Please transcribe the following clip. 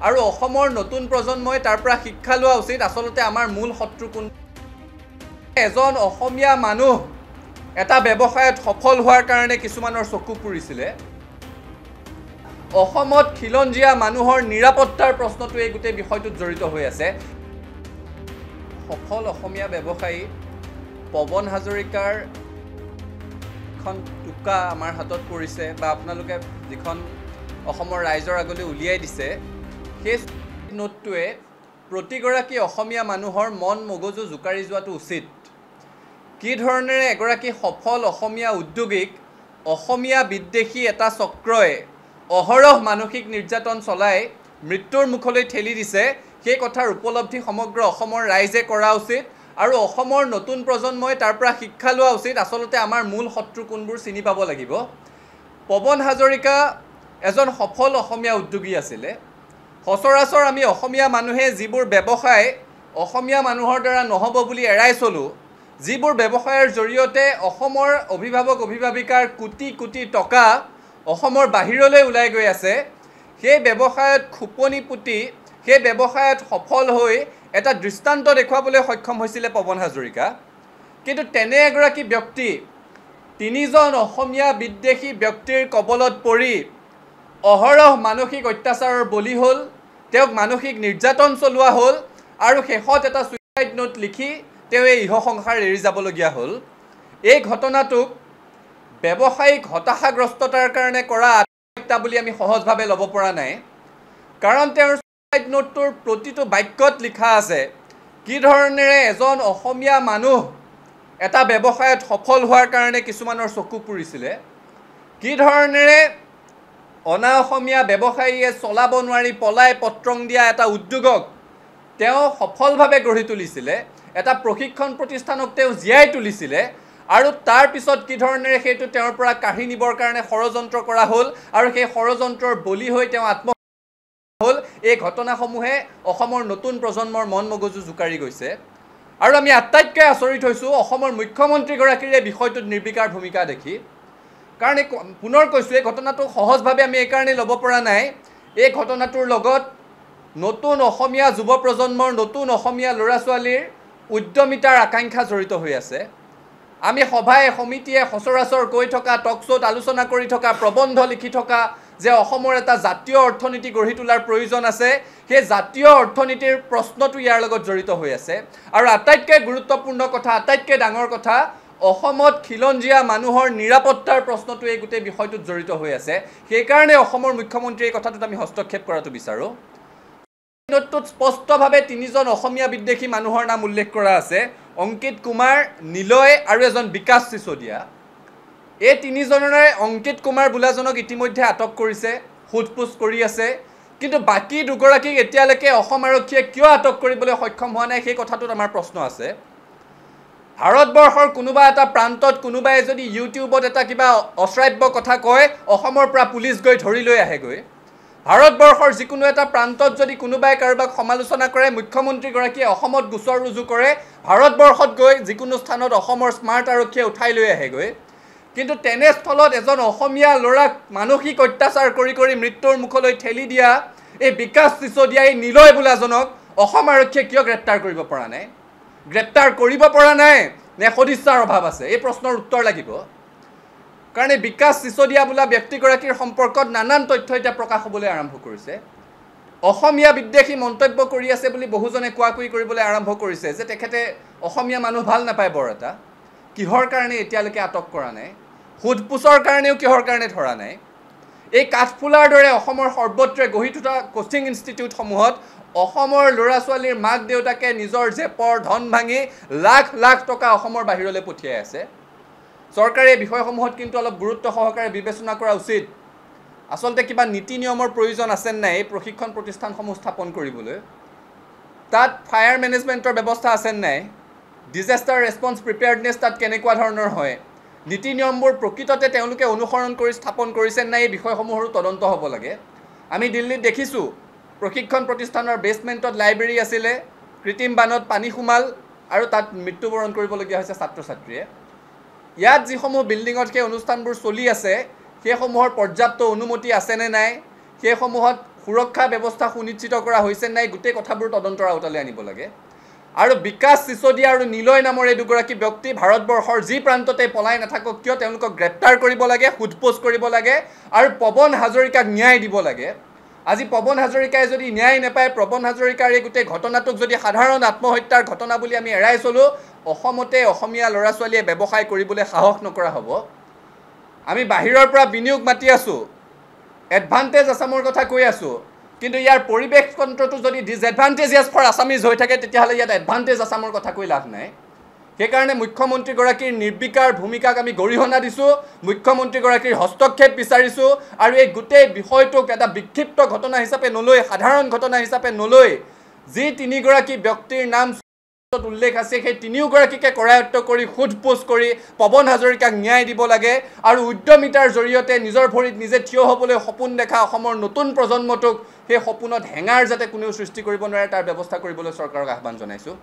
আৰু অসমৰ নতুন প্ৰজন্মই তাৰ পৰা শিক্ষা লোৱা উচিত আসলতে আমাৰ মূল শত্ৰু কোন এজন অসমীয়া মানুহ এটা ব্যৱসায়ত সফল হোৱাৰ কাৰণে কিছুমানৰ চকু পুৰিছিলে অসমত খিলঞ্জীয়া মানুহৰ নিৰাপত্তাৰ প্ৰশ্নটো এই গোটেই বিষয়টোত জড়িত হৈ আছে সফল অসমীয়া ব্যৱসায়ী পৱন হাজৰিকাৰ খন টুকা আমাৰ হাতত পৰিছে বা আপোনালোকে যিখন অসমৰ ৰাইজৰ আগলৈ উলিয়াই দিছে সেই নোটটোৱে প্ৰতিগৰাকী অসমীয়া মানুহৰ মন মগজু জোকাৰি যোৱাটো উচিত কি ধৰণেৰে এগৰাকী সফল অসমীয়া উদ্যোগীক অসমীয়া বিদ্বেষী এটা চক্ৰই অহৰহ মানসিক নিৰ্যাতন চলাই মৃত্যুৰ মুখলৈ ঠেলি দিছে সেই কথাৰ উপলব্ধি সমগ্ৰ অসমৰ ৰাইজে কৰা উচিত আৰু অসমৰ নতুন প্ৰজন্মই তাৰ পৰা শিক্ষা লোৱা উচিত আসলতে আমাৰ মূল শত্ৰু কোনবোৰ চিনি পাব লাগিব পৱন হাজৰিকা এজন সফল অসমীয়া উদ্যোগী আছিলে সচৰাচৰ আমি অসমীয়া মানুহে যিবোৰ ব্যৱসায় অসমীয়া মানুহৰ দ্বাৰা নহ'ব বুলি এৰাই চলো যিবোৰ ব্যৱসায়ৰ জৰিয়তে অসমৰ অভিভাৱক অভিভাৱিকাৰ কোটি কোটি টকা অসমৰ বাহিৰলৈ ওলাই গৈ আছে সেই ব্যৱসায়ত খুপনি পুতি সেই ব্যৱসায়ত সফল হৈ এটা দৃষ্টান্ত দেখুৱাবলৈ সক্ষম হৈছিলে পৱন হাজৰিকা কিন্তু তেনে এগৰাকী ব্যক্তি তিনিজন অসমীয়া বিদ্বেষী ব্যক্তিৰ কবলত পৰি অহৰহ মানসিক অত্যাচাৰৰ বলি হ'ল তেওঁক মানসিক নিৰ্যাতন চলোৱা হ'ল আৰু শেষত এটা সুইচাইড নোট লিখি তেওঁ এই ইহ সংসাৰ এৰি যাবলগীয়া হ'ল এই ঘটনাটোক ব্যৱসায়িক হতাশাগ্ৰস্ততাৰ কাৰণে কৰা আত্মহত্যা বুলি আমি সহজভাৱে ল'ব পৰা নাই কাৰণ তেওঁৰ সুইচাইড নোটটোৰ প্ৰতিটো বাক্যত লিখা আছে কি ধৰণেৰে এজন অসমীয়া মানুহ এটা ব্যৱসায়ত সফল হোৱাৰ কাৰণে কিছুমানৰ চকু পুৰিছিলে কি ধৰণেৰে অনা অসমীয়া ব্যৱসায়ীয়ে চলাব নোৱাৰি পলাই পত্ৰং দিয়া এটা উদ্যোগক তেওঁ সফলভাৱে গঢ়ি তুলিছিলে এটা প্ৰশিক্ষণ প্ৰতিষ্ঠানক তেওঁ জীয়াই তুলিছিলে আৰু তাৰ পিছত কি ধৰণেৰে সেইটো তেওঁৰ পৰা কাঢ়ি নিবৰ কাৰণে ষড়যন্ত্ৰ কৰা হ'ল আৰু সেই ষড়যন্ত্ৰৰ বলি হৈ তেওঁ আত্মহত্যা হ'ল এই ঘটনাসমূহে অসমৰ নতুন প্ৰজন্মৰ মন মগজু জোকাৰি গৈছে আৰু আমি আটাইতকৈ আচৰিত হৈছোঁ অসমৰ মুখ্যমন্ত্ৰীগৰাকীৰ এই বিষয়টোত নিৰ্বিকাৰ ভূমিকা দেখি কাৰণ পুনৰ কৈছোঁ এই ঘটনাটো সহজভাৱে আমি এইকাৰণে ল'ব পৰা নাই এই ঘটনাটোৰ লগত নতুন অসমীয়া যুৱ প্ৰজন্মৰ নতুন অসমীয়া ল'ৰা ছোৱালীৰ উদ্যমিতাৰ আকাংক্ষা জড়িত হৈ আছে আমি সভাই সমিতিয়ে সচৰাচৰ কৈ থকা টক শ্ব'ত আলোচনা কৰি থকা প্ৰবন্ধ লিখি থকা যে অসমৰ এটা জাতীয় অৰ্থনীতি গঢ়ি তোলাৰ প্ৰয়োজন আছে সেই জাতীয় অৰ্থনীতিৰ প্ৰশ্নটো ইয়াৰ লগত জড়িত হৈ আছে আৰু আটাইতকৈ গুৰুত্বপূৰ্ণ কথা আটাইতকৈ ডাঙৰ কথা অসমত খিলঞ্জীয়া মানুহৰ নিৰাপত্তাৰ প্ৰশ্নটো এই গোটেই বিষয়টোত জড়িত হৈ আছে সেইকাৰণে অসমৰ মুখ্যমন্ত্ৰীয়ে এই কথাটোত আমি হস্তক্ষেপ কৰাটো বিচাৰোঁ নোটটোত স্পষ্টভাৱে তিনিজন অসমীয়া বিদ্বেষী মানুহৰ নাম উল্লেখ কৰা আছে অংকিত কুমাৰ নিলয় আৰু এজন বিকাশ চিচোদিয়া এই তিনিজনৰে অংকিত কুমাৰ বোলাজনক ইতিমধ্যে আটক কৰিছে সোধপোছ কৰি আছে কিন্তু বাকী দুগৰাকীক এতিয়ালৈকে অসম আৰক্ষীয়ে কিয় আটক কৰিবলৈ সক্ষম হোৱা নাই সেই কথাটোত আমাৰ প্ৰশ্ন আছে ভাৰতবৰ্ষৰ কোনোবা এটা প্ৰান্তত কোনোবাই যদি ইউটিউবত এটা কিবা অশ্ৰাব্য কথা কয় অসমৰ পৰা পুলিচ গৈ ধৰি লৈ আহেগৈ ভাৰতবৰ্ষৰ যিকোনো এটা প্ৰান্তত যদি কোনোবাই কাৰোবাক সমালোচনা কৰে মুখ্যমন্ত্ৰীগৰাকীয়ে অসমত গোচৰ ৰুজু কৰে ভাৰতবৰ্ষত গৈ যিকোনো স্থানত অসমৰ স্মাৰ্ট আৰক্ষীয়ে উঠাই লৈ আহেগৈ কিন্তু তেনেস্থলত এজন অসমীয়া ল'ৰাক মানসিক অত্যাচাৰ কৰি কৰি মৃত্যুৰ মুখলৈ ঠেলি দিয়া এই বিকাশ চিচোদিয়া এই নিলয় বোলাজনক অসম আৰক্ষীয়ে কিয় গ্ৰেপ্তাৰ কৰিব পৰা নাই গ্ৰেপ্তাৰ কৰিব পৰা নাই নে সদিচ্ছাৰ অভাৱ আছে এই প্ৰশ্নৰ উত্তৰ লাগিব কাৰণ এই বিকাশ চিচোদিয়া বোলা ব্যক্তিগৰাকীৰ সম্পৰ্কত নানান তথ্য এতিয়া প্ৰকাশ হ'বলৈ আৰম্ভ কৰিছে অসমীয়া বিদ্বেষী মন্তব্য কৰি আছে বুলি বহুজনে কোৱাকুই কৰিবলৈ আৰম্ভ কৰিছে যে তেখেতে অসমীয়া মানুহ ভাল নাপায় বৰ এটা কিহৰ কাৰণে এতিয়ালৈকে আটক কৰা নাই সোধপোছৰ কাৰণেও কিহৰ কাৰণে ধৰা নাই এই কাঠফুলাৰ দৰে অসমৰ সৰ্বত্ৰে গঢ়ি তোলা কোচিং ইনষ্টিটিউটসমূহত অসমৰ ল'ৰা ছোৱালীৰ মাক দেউতাকে নিজৰ জেপৰ ধন ভাঙি লাখ লাখ টকা অসমৰ বাহিৰলৈ পঠিয়াই আছে চৰকাৰে এই বিষয়সমূহত কিন্তু অলপ গুৰুত্ব সহকাৰে বিবেচনা কৰা উচিত আসলতে কিবা নীতি নিয়মৰ প্ৰয়োজন আছে নাই এই প্ৰশিক্ষণ প্ৰতিষ্ঠানসমূহ স্থাপন কৰিবলৈ তাত ফায়াৰ মেনেজমেণ্টৰ ব্যৱস্থা আছে নাই ডিজাষ্টাৰ ৰেছপন্স প্ৰিপেয়াৰ্ডনেছ তাত কেনেকুৱা ধৰণৰ হয় নীতি নিয়মবোৰ প্ৰকৃততে তেওঁলোকে অনুসৰণ কৰি স্থাপন কৰিছে নাই এই বিষয়সমূহৰো তদন্ত হ'ব লাগে আমি দিল্লীত দেখিছোঁ প্ৰশিক্ষণ প্ৰতিষ্ঠানৰ বেছমেণ্টত লাইব্ৰেৰী আছিলে কৃত্ৰিম বানত পানী সোমাল আৰু তাত মৃত্যুবৰণ কৰিবলগীয়া হৈছে ছাত্ৰ ছাত্ৰীয়ে ইয়াত যিসমূহ বিল্ডিঙত সেই অনুষ্ঠানবোৰ চলি আছে সেইসমূহৰ পৰ্যাপ্ত অনুমতি আছেনে নাই সেইসমূহত সুৰক্ষা ব্যৱস্থা সুনিশ্চিত কৰা হৈছে নাই গোটেই কথাবোৰ তদন্তৰ আওতালৈ আনিব লাগে আৰু বিকাশ চিচোদিয়া আৰু নিলয় নামৰ এই দুগৰাকী ব্যক্তি ভাৰতবৰ্ষৰ যি প্ৰান্ততে পলাই নাথাকক কিয় তেওঁলোকক গ্ৰেপ্তাৰ কৰিব লাগে সোধপোছ কৰিব লাগে আৰু পৱন হাজৰিকাক ন্যায় দিব লাগে আজি পৱন হাজৰিকাই যদি ন্যায় নাপায় পৱন হাজৰিকাৰ এই গোটেই ঘটনাটোক যদি সাধাৰণ আত্মহত্যাৰ ঘটনা বুলি আমি এৰাই চলো অসমতে অসমীয়া ল'ৰা ছোৱালীয়ে ব্যৱসায় কৰিবলৈ সাহস নকৰা হ'ব আমি বাহিৰৰ পৰা বিনিয়োগ মাতি আছোঁ এডভান্টেজ আসামৰ কথা কৈ আছোঁ কিন্তু ইয়াৰ পৰিৱেশ তন্ত্ৰটো যদি ডিসএডভান্টেজিয়াছ ফৰ আসামিজ হৈ থাকে তেতিয়াহ'লে ইয়াত এডভান্টেজ আসামৰ কথা কৈ লাভ নাই সেইকাৰণে মুখ্যমন্ত্ৰীগৰাকীৰ নিৰ্বিকাৰ ভূমিকাক আমি গৰিহণা দিছোঁ মুখ্যমন্ত্ৰীগৰাকীৰ হস্তক্ষেপ বিচাৰিছোঁ আৰু এই গোটেই বিষয়টোক এটা বিক্ষিপ্ত ঘটনা হিচাপে নলৈ সাধাৰণ ঘটনা হিচাপে নলৈ যি তিনিগৰাকী ব্যক্তিৰ নাম উল্লেখ আছে সেই তিনিওগৰাকীকে কৰায়ত্ব কৰি সোধপোছ কৰি পৱন হাজৰিকাক ন্যায় দিব লাগে আৰু উদ্যমিতাৰ জৰিয়তে নিজৰ ভৰিত নিজে থিয় হ'বলৈ সপোন দেখা অসমৰ নতুন প্ৰজন্মটোক সেই সপোনত হেঙাৰ যাতে কোনেও সৃষ্টি কৰিব নোৱাৰে তাৰ ব্যৱস্থা কৰিবলৈ চৰকাৰক আহ্বান জনাইছোঁ